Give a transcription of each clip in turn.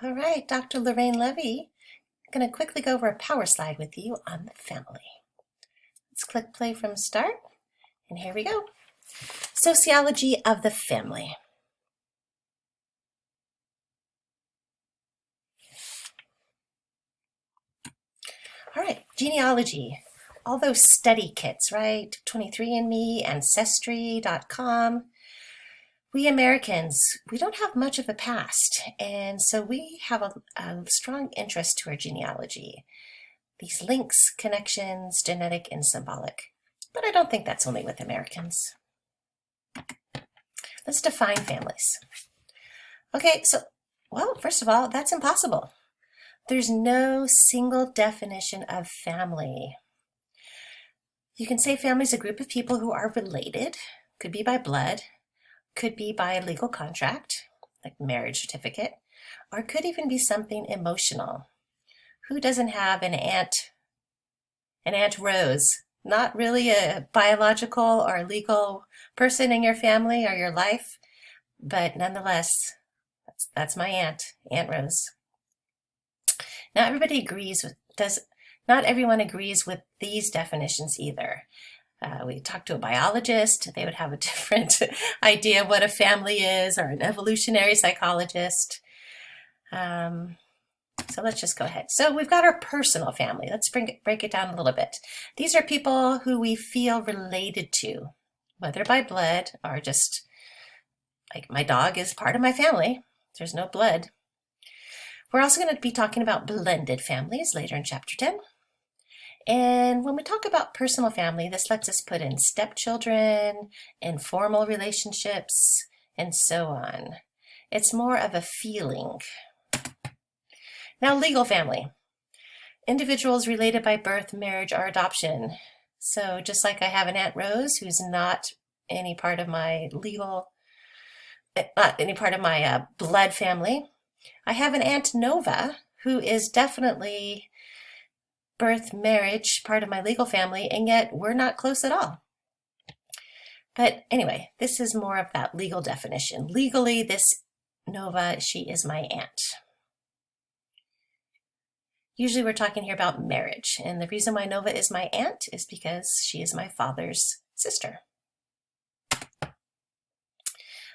All right, Dr. Lorraine Levy, I'm going to quickly go over a power slide with you on the family. Let's click play from start, and here we go. Sociology of the family. All right, genealogy. All those study kits, right? 23andMe, Ancestry.com. We Americans, we don't have much of a past, and so we have a strong interest to our genealogy. These links, connections, genetic and symbolic. But I don't think that's only with Americans. Let's define families. Okay, well, first of all, that's impossible. There's no single definition of family. You can say family is a group of people who are related, could be by blood, could be by a legal contract, like marriage certificate, or could even be something emotional. Who doesn't have an Aunt Rose? Not really a biological or legal person in your family or your life, but nonetheless, that's my Aunt Rose. Not everyone agrees with these definitions either. We talk to a biologist, they would have a different idea of what a family is, or an evolutionary psychologist. So let's just go ahead. So we've got our personal family. Let's break it down a little bit. These are people who we feel related to, whether by blood or just like my dog is part of my family. There's no blood. We're also going to be talking about blended families later in chapter 10. And when we talk about personal family, this lets us put in stepchildren, informal relationships, and so on. It's more of a feeling. Now, legal family. Individuals related by birth, marriage, or adoption. So just like I have an Aunt Rose, who's not any part of my blood family, I have an Aunt Nova, who is definitely birth, marriage, part of my legal family, and yet we're not close at all. But anyway, this is more of that legal definition. Legally, this Nova, she is my aunt. Usually we're talking here about marriage, and the reason why Nova is my aunt is because she is my father's sister.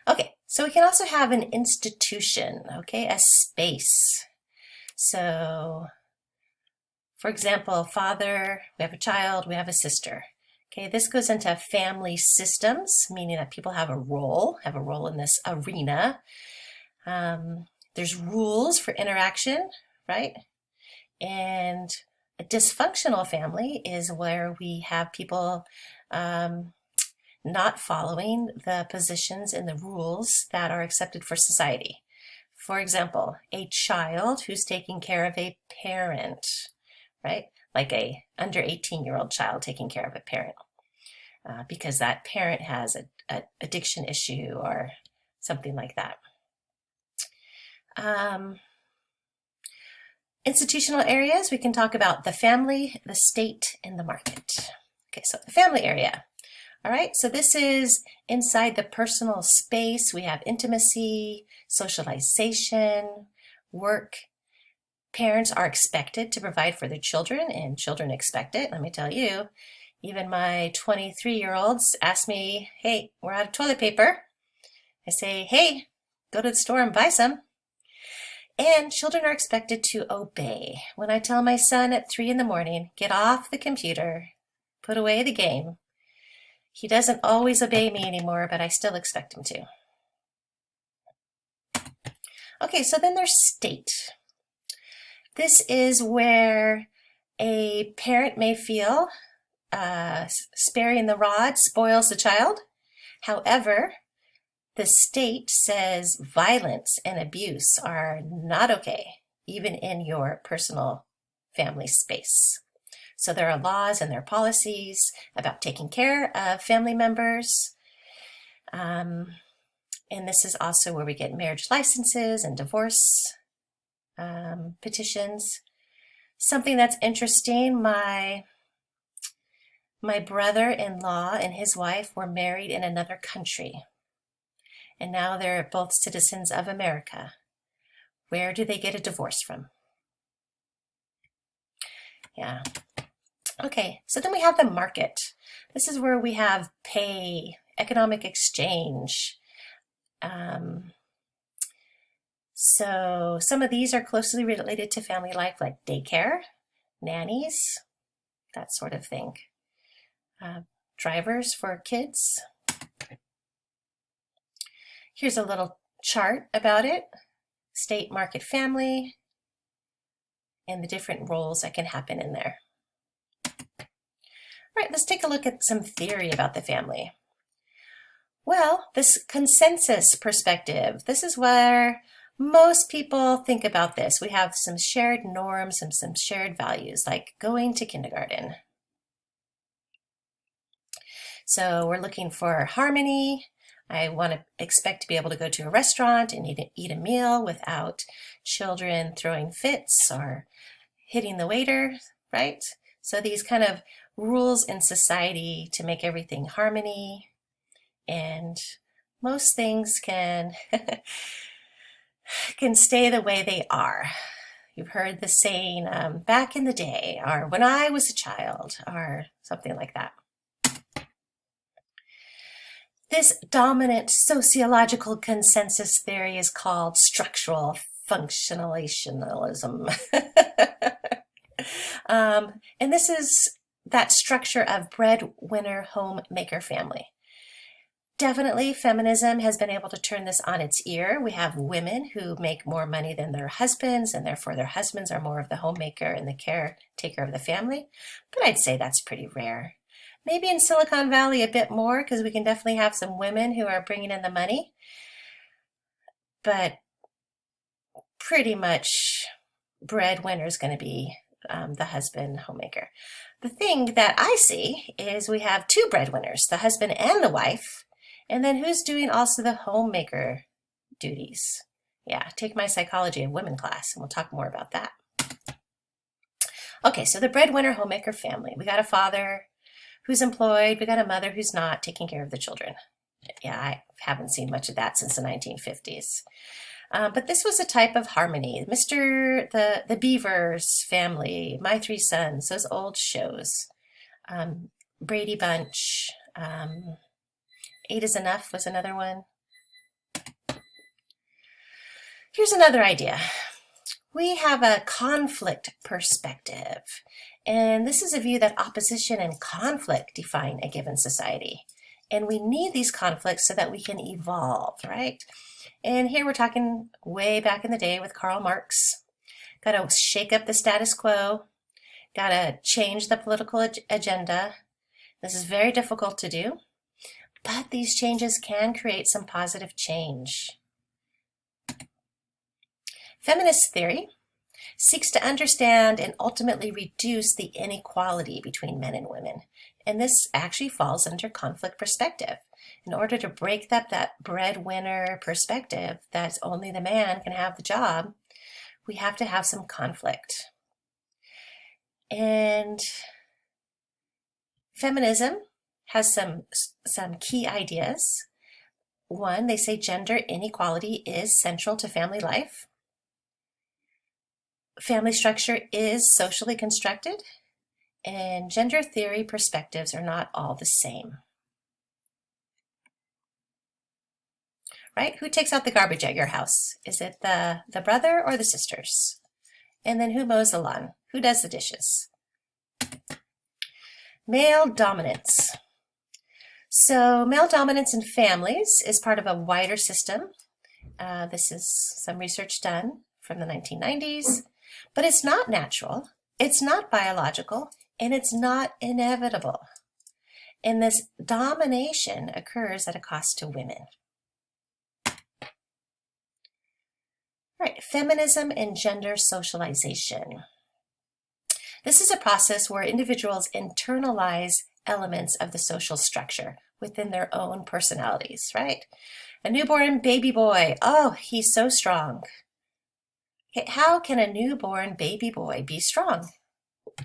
Okay, so we can also have an institution, okay, a space. So, for example, father, we have a child, we have a sister. Okay, this goes into family systems, meaning that people have a role in this arena. There's rules for interaction, right? And a dysfunctional family is where we have people not following the positions and the rules that are accepted for society. For example, a child who's taking care of a parent, right? Like a under 18-year-old child taking care of a parent because that parent has an addiction issue or something like that. Institutional areas, we can talk about the family, the state, and the market. Okay, so the family area. All right, so this is inside the personal space. We have intimacy, socialization, work. Parents are expected to provide for their children, and children expect it. Let me tell you, even my 23-year-olds ask me, hey, we're out of toilet paper. I say, hey, go to the store and buy some. And children are expected to obey. When I tell my son at 3 in the morning, get off the computer, put away the game, he doesn't always obey me anymore, but I still expect him to. Okay, so then there's state. This is where a parent may feel sparing the rod spoils the child. However, the state says violence and abuse are not okay, even in your personal family space. So there are laws and there are policies about taking care of family members. And this is also where we get marriage licenses and divorce petitions. Something that's interesting, my brother-in-law and his wife were married in another country. And now they're both citizens of America. Where do they get a divorce from? Yeah. Okay, so then we have the market. This is where we have pay, economic exchange. So some of these are closely related to family life, like daycare, nannies, that sort of thing. Drivers for kids. Here's a little chart about it. State, market, family, and the different roles that can happen in there. All right, let's take a look at some theory about the family. Well, this consensus perspective, this is where most people think about this. We have some shared norms and some shared values, like going to kindergarten. So we're looking for harmony. I want to expect to be able to go to a restaurant and eat a meal without children throwing fits or hitting the waiter, right? So these kind of rules in society to make everything harmony, and most things can can stay the way they are. You've heard the saying, back in the day, or when I was a child, or something like that. This dominant sociological consensus theory is called structural functionalism. And this is that structure of breadwinner homemaker family. Definitely, feminism has been able to turn this on its ear. We have women who make more money than their husbands, and therefore their husbands are more of the homemaker and the caretaker of the family. But I'd say that's pretty rare. Maybe in Silicon Valley a bit more, because we can definitely have some women who are bringing in the money. But pretty much breadwinner is going to be the husband homemaker. The thing that I see is we have two breadwinners, the husband and the wife. And then who's doing also the homemaker duties? Yeah, take my Psychology of Women class and we'll talk more about that. Okay, so the breadwinner homemaker family. We got a father who's employed. We got a mother who's not taking care of the children. Yeah, I haven't seen much of that since the 1950s. But this was a type of harmony. The Beavers family, My Three Sons, those old shows. Brady Bunch, Eight is Enough was another one. Here's another idea. We have a conflict perspective. And this is a view that opposition and conflict define a given society. And we need these conflicts so that we can evolve, right? And here we're talking way back in the day with Karl Marx. Got to shake up the status quo. Got to change the political agenda. This is very difficult to do. But these changes can create some positive change. Feminist theory seeks to understand and ultimately reduce the inequality between men and women. And this actually falls under conflict perspective. In order to break up that breadwinner perspective that only the man can have the job, we have to have some conflict. And feminism has some key ideas. One, they say gender inequality is central to family life. Family structure is socially constructed, and gender theory perspectives are not all the same. Right? Who takes out the garbage at your house? Is it the brother or the sisters? And then who mows the lawn? Who does the dishes? Male dominance. So male dominance in families is part of a wider system. This is some research done from the 1990s. But it's not natural, it's not biological, and it's not inevitable. And this domination occurs at a cost to women. Right, feminism and gender socialization. This is a process where individuals internalize elements of the social structure within their own personalities, right? A newborn baby boy, oh, he's so strong. How can a newborn baby boy be strong?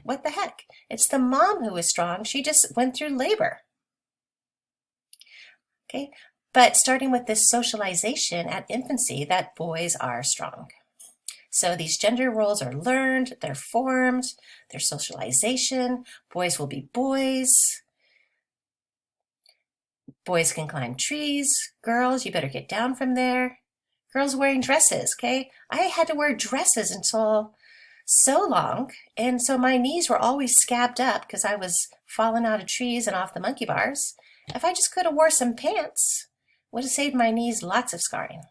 What the heck? It's the mom who is strong. She just went through labor. Okay, but starting with this socialization at infancy that boys are strong. So these gender roles are learned, they're formed, they're socialization. Boys will be boys. Boys can climb trees. Girls, you better get down from there. Girls wearing dresses, okay? I had to wear dresses until so long, and so my knees were always scabbed up because I was falling out of trees and off the monkey bars. If I just could have wore some pants, would have saved my knees lots of scarring.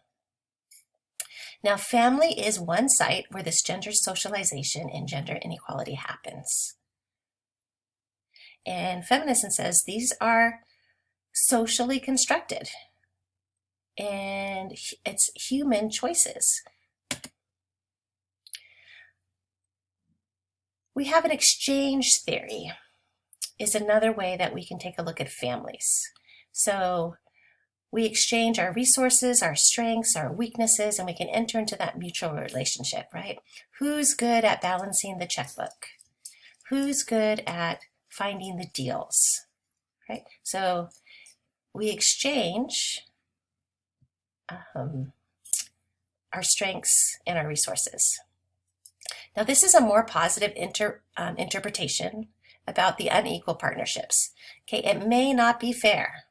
Now, family is one site where this gender socialization and gender inequality happens. And feminism says these are socially constructed, and it's human choices. We have an exchange theory is another way that we can take a look at families. So we exchange our resources, our strengths, our weaknesses, and we can enter into that mutual relationship, right? Who's good at balancing the checkbook? Who's good at finding the deals, right? So we exchange our strengths and our resources. Now, this is a more positive interpretation about the unequal partnerships. Okay, it may not be fair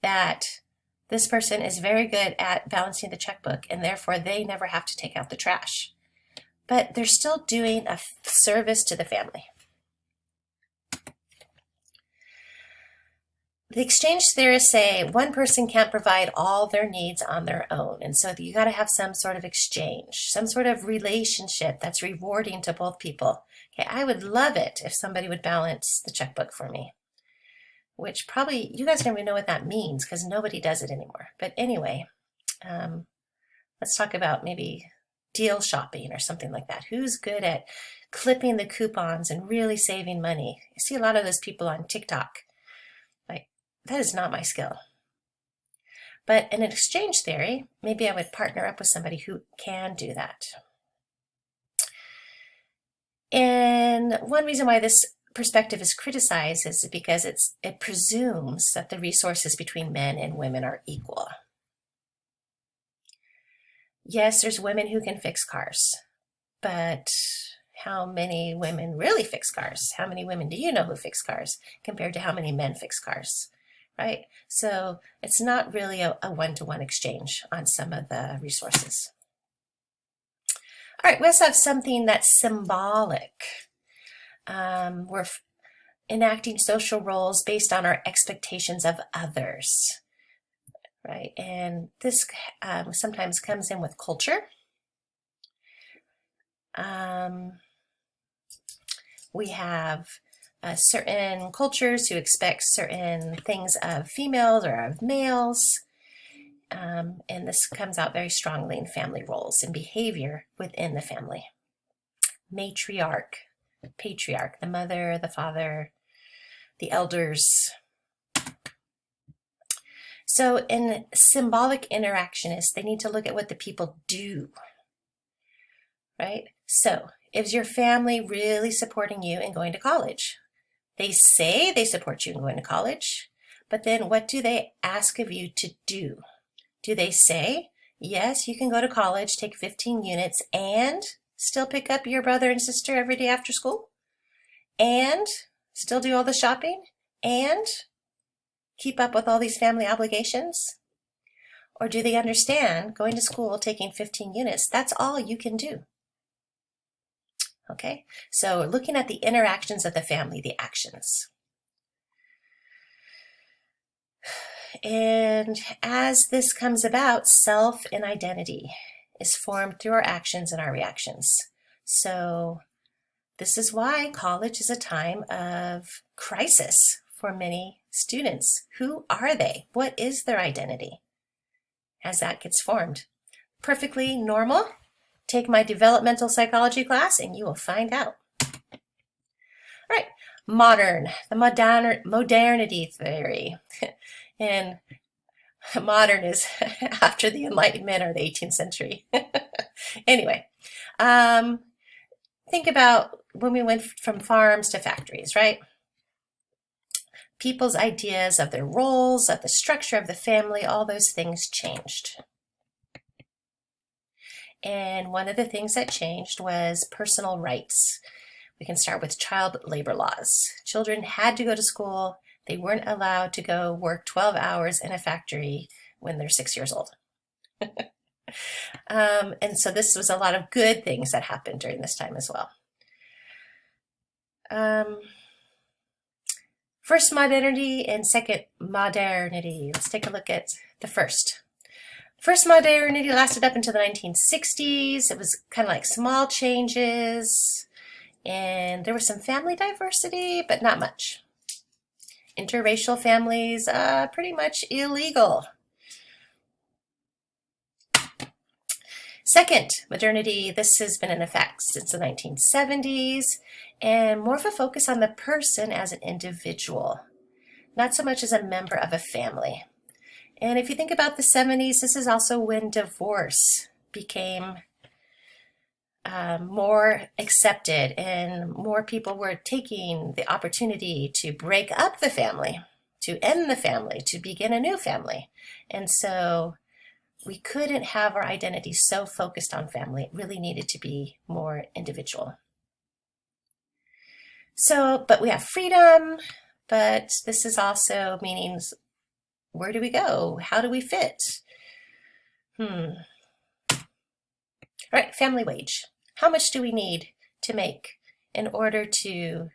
that this person is very good at balancing the checkbook and therefore they never have to take out the trash, but they're still doing a service to the family. The exchange theorists say one person can't provide all their needs on their own, and so you got to have some sort of exchange, some sort of relationship that's rewarding to both people. Okay, I would love it if somebody would balance the checkbook for me, which probably you guys don't even know what that means because nobody does it anymore. But anyway, let's talk about maybe deal shopping or something like that. Who's good at clipping the coupons and really saving money? You see a lot of those people on TikTok. That is not my skill. But in an exchange theory, maybe I would partner up with somebody who can do that. And one reason why this perspective is criticized is because it presumes that the resources between men and women are equal. Yes, there's women who can fix cars, but how many women really fix cars? How many women do you know who fix cars compared to how many men fix cars? Right? So it's not really a one-to-one exchange on some of the resources. All right, we also have something that's symbolic. We're enacting social roles based on our expectations of others, right? And this sometimes comes in with culture. We have certain cultures who expect certain things of females or of males. And this comes out very strongly in family roles and behavior within the family. Matriarch, patriarch, the mother, the father, the elders. So in symbolic interactionists, they need to look at what the people do, right? So is your family really supporting you in going to college? They say they support you in going to college, but then what do they ask of you to do? Do they say, yes, you can go to college, take 15 units, and still pick up your brother and sister every day after school? And still do all the shopping? And keep up with all these family obligations? Or do they understand going to school, taking 15 units, that's all you can do? Okay, so looking at the interactions of the family, the actions. And as this comes about, self and identity is formed through our actions and our reactions. So this is why college is a time of crisis for many students. Who are they? What is their identity as that gets formed? Perfectly normal. Take my developmental psychology class and you will find out. All right, the modernity theory. And modern is after the Enlightenment or the 18th century. Anyway, think about when we went from farms to factories, right? People's ideas of their roles, of the structure of the family, all those things changed. And one of the things that changed was personal rights. We can start with child labor laws. Children had to go to school. They weren't allowed to go work 12 hours in a factory when they're 6 years old. And so this was a lot of good things that happened during this time as well. First modernity and second modernity. Let's take a look at the first. First modernity lasted up until the 1960s. It was kind of like small changes, and there was some family diversity, but not much. Interracial families, pretty much illegal. Second modernity, this has been in effect since the 1970s, and more of a focus on the person as an individual, not so much as a member of a family. And if you think about the 70s, this is also when divorce became more accepted, and more people were taking the opportunity to break up the family, to end the family, to begin a new family. And so we couldn't have our identity so focused on family. It really needed to be more individual. So, but we have freedom, but this is also meanings, where do we go? How do we fit? All right, family wage. How much do we need to make in order to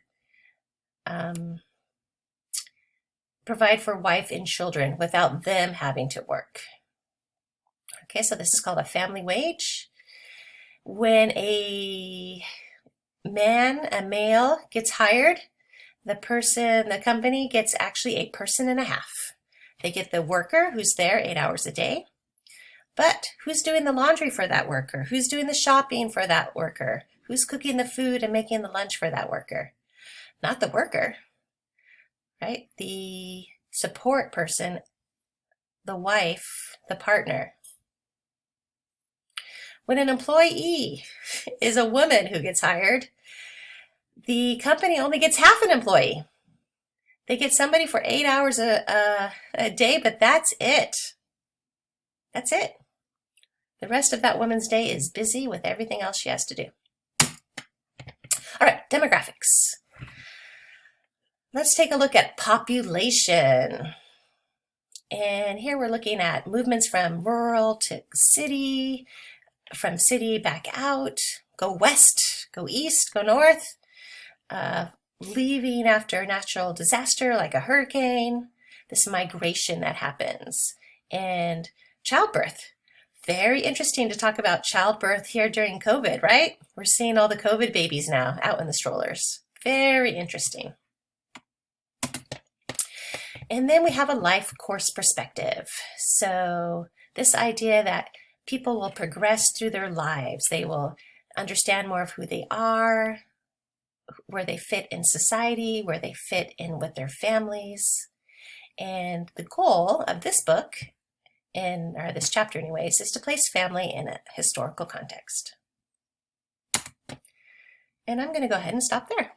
provide for wife and children without them having to work? Okay, so this is called a family wage. When a male gets hired, the company gets actually a person and a half. They get the worker who's there 8 hours a day, but who's doing the laundry for that worker? Who's doing the shopping for that worker? Who's cooking the food and making the lunch for that worker? Not the worker, right? The support person, the wife, the partner. When an employee is a woman who gets hired, the company only gets half an employee. They get somebody for 8 hours a day, but that's it. That's it. The rest of that woman's day is busy with everything else she has to do. All right, demographics. Let's take a look at population. And here we're looking at movements from rural to city, from city back out, go west, go east, go north, leaving after a natural disaster like a hurricane, this migration that happens, and childbirth. Very interesting to talk about childbirth here during COVID, right? We're seeing all the COVID babies now out in the strollers. Very interesting. And then we have a life course perspective. So this idea that people will progress through their lives. They will understand more of who they are, where they fit in society, where they fit in with their families. And the goal of this book, or this chapter anyways, is to place family in a historical context. And I'm going to go ahead and stop there.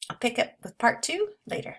I'll pick up with part 2 later.